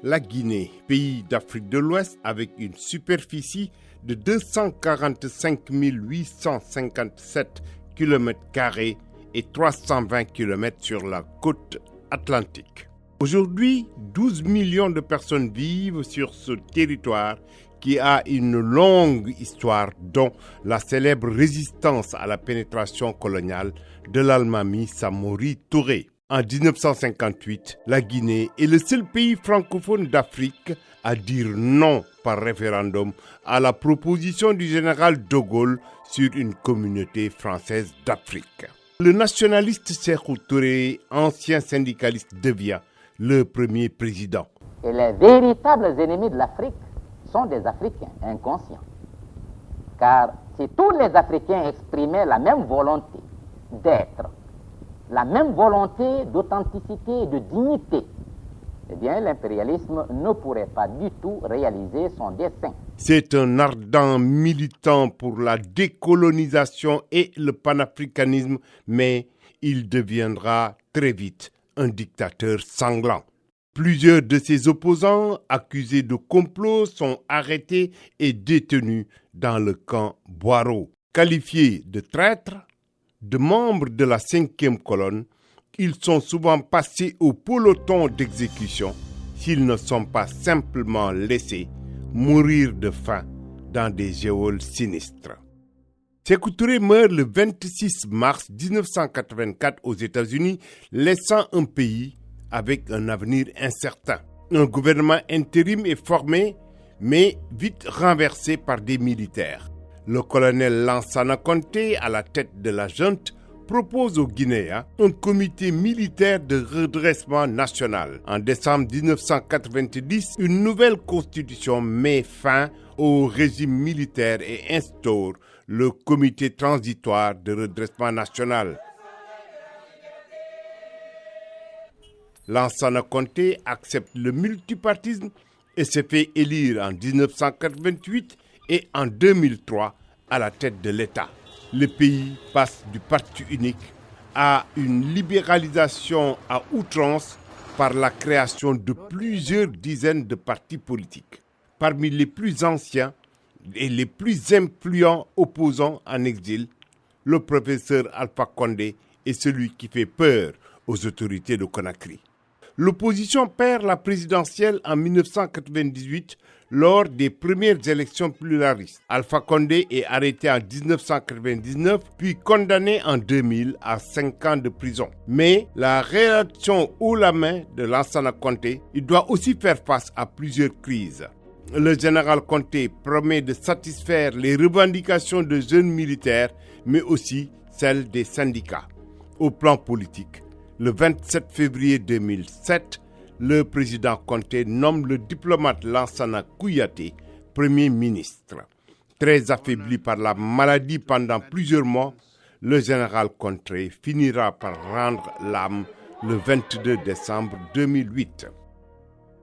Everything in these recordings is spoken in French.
La Guinée, pays d'Afrique de l'Ouest avec une superficie de 245 857 km² et 320 km sur la côte atlantique. Aujourd'hui, 12 millions de personnes vivent sur ce territoire qui a une longue histoire, dont la célèbre résistance à la pénétration coloniale de l'Almami Samori Touré. En 1958, la Guinée est le seul pays francophone d'Afrique à dire non par référendum à la proposition du général de Gaulle sur une communauté française d'Afrique. Le nationaliste Sékou Touré, ancien syndicaliste, devient le premier président. Et les véritables ennemis de l'Afrique sont des Africains inconscients. Car si tous les Africains exprimaient la même volonté d'être, la même volonté d'authenticité et de dignité, eh bien l'impérialisme ne pourrait pas du tout réaliser son dessein. C'est un ardent militant pour la décolonisation et le panafricanisme, mais il deviendra très vite un dictateur sanglant. Plusieurs de ses opposants, accusés de complot, sont arrêtés et détenus dans le camp Boiro. Qualifiés de traîtres, de membres de la 5e colonne, ils sont souvent passés au peloton d'exécution s'ils ne sont pas simplement laissés mourir de faim dans des geôles sinistres. Sékou Touré meurt le 26 mars 1984 aux États-Unis, laissant un pays avec un avenir incertain. Un gouvernement intérim est formé, mais vite renversé par des militaires. Le colonel Lansana Conté, à la tête de la junte, propose aux Guinéens un comité militaire de redressement national. En décembre 1990, une nouvelle constitution met fin au régime militaire et instaure le comité transitoire de redressement national. Lansana Conté accepte le multipartisme et se fait élire en 1988 et en 2003 à la tête de l'État. Le pays passe du parti unique à une libéralisation à outrance par la création de plusieurs dizaines de partis politiques. Parmi les plus anciens et les plus influents opposants en exil, le professeur Alpha Condé est celui qui fait peur aux autorités de Conakry. L'opposition perd la présidentielle en 1998 lors des premières élections pluralistes. Alpha Condé est arrêté en 1999 puis condamné en 2000 à 5 ans de prison. Mais la réaction haut la main de Lansana Conté, il doit aussi faire face à plusieurs crises. Le général Conté promet de satisfaire les revendications de jeunes militaires, mais aussi celles des syndicats. Au plan politique, le 27 février 2007, le président Conté nomme le diplomate Lansana Kouyaté Premier ministre. Très affaibli par la maladie pendant plusieurs mois, le général Conté finira par rendre l'âme le 22 décembre 2008.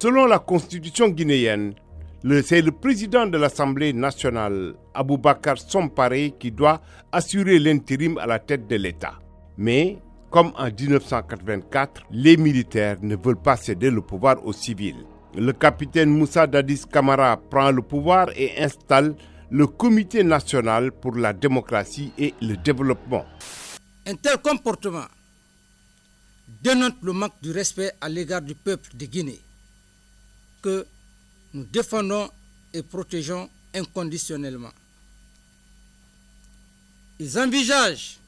Selon la constitution guinéenne, c'est le président de l'Assemblée nationale, Aboubacar Somparé, qui doit assurer l'intérim à la tête de l'État. Mais comme en 1984, les militaires ne veulent pas céder le pouvoir aux civils. Le capitaine Moussa Dadis Camara prend le pouvoir et installe le Comité national pour la démocratie et le développement. Un tel comportement dénote le manque de respect à l'égard du peuple de Guinée, que nous défendons et protégeons inconditionnellement. Ils envisagent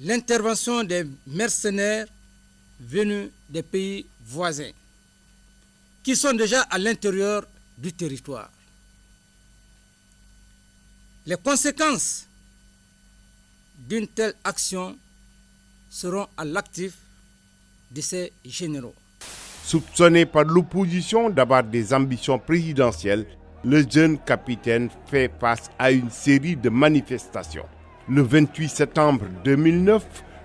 l'intervention des mercenaires venus des pays voisins, qui sont déjà à l'intérieur du territoire. Les conséquences d'une telle action seront à l'actif de ces généraux. Soupçonné par l'opposition d'avoir des ambitions présidentielles, le jeune capitaine fait face à une série de manifestations. Le 28 septembre 2009,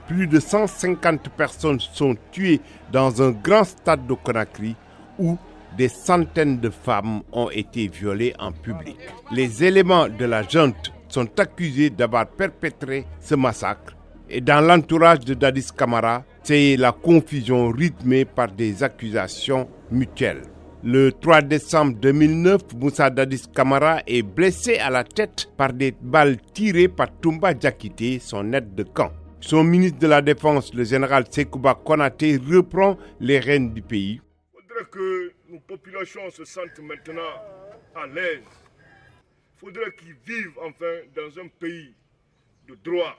plus de 150 personnes sont tuées dans un grand stade de Conakry où des centaines de femmes ont été violées en public. Les éléments de la junte sont accusés d'avoir perpétré ce massacre et dans l'entourage de Dadis Camara, C'est la confusion rythmée par des accusations mutuelles. Le 3 décembre 2009, Moussa Dadis Camara est blessé à la tête par des balles tirées par Toumba Diakité, son aide de camp. Son ministre de la Défense, le général Sekouba Konaté, reprend les rênes du pays. Il faudrait que nos populations se sentent maintenant à l'aise. Il faudrait qu'ils vivent enfin dans un pays de droit,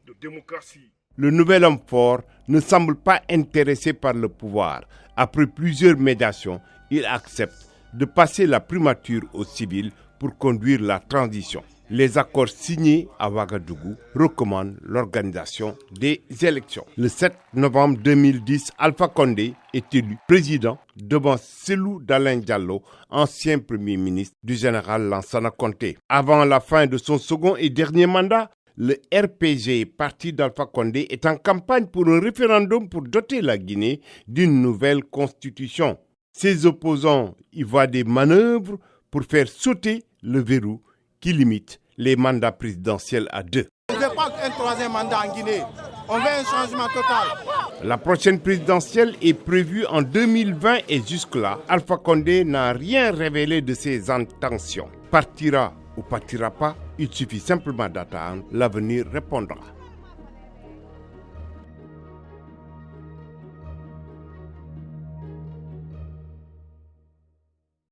de démocratie. Le nouvel homme fort ne semble pas intéressé par le pouvoir. Après plusieurs médiations, il accepte de passer la primature aux civils pour conduire la transition. Les accords signés à Ouagadougou recommandent l'organisation des élections. Le 7 novembre 2010, Alpha Condé est élu président devant Cellou Dalein Diallo, ancien premier ministre du général Lansana Conté. Avant la fin de son second et dernier mandat, le RPG, parti d'Alpha Condé, est en campagne pour un référendum pour doter la Guinée d'une nouvelle constitution. Ses opposants y voient des manœuvres pour faire sauter le verrou qui limite les mandats présidentiels à 2. On ne veut pas un troisième mandat en Guinée. On veut un changement total. La prochaine présidentielle est prévue en 2020 et jusque-là, Alpha Condé n'a rien révélé de ses intentions. Partira ou partira pas, il suffit simplement d'attendre, l'avenir répondra.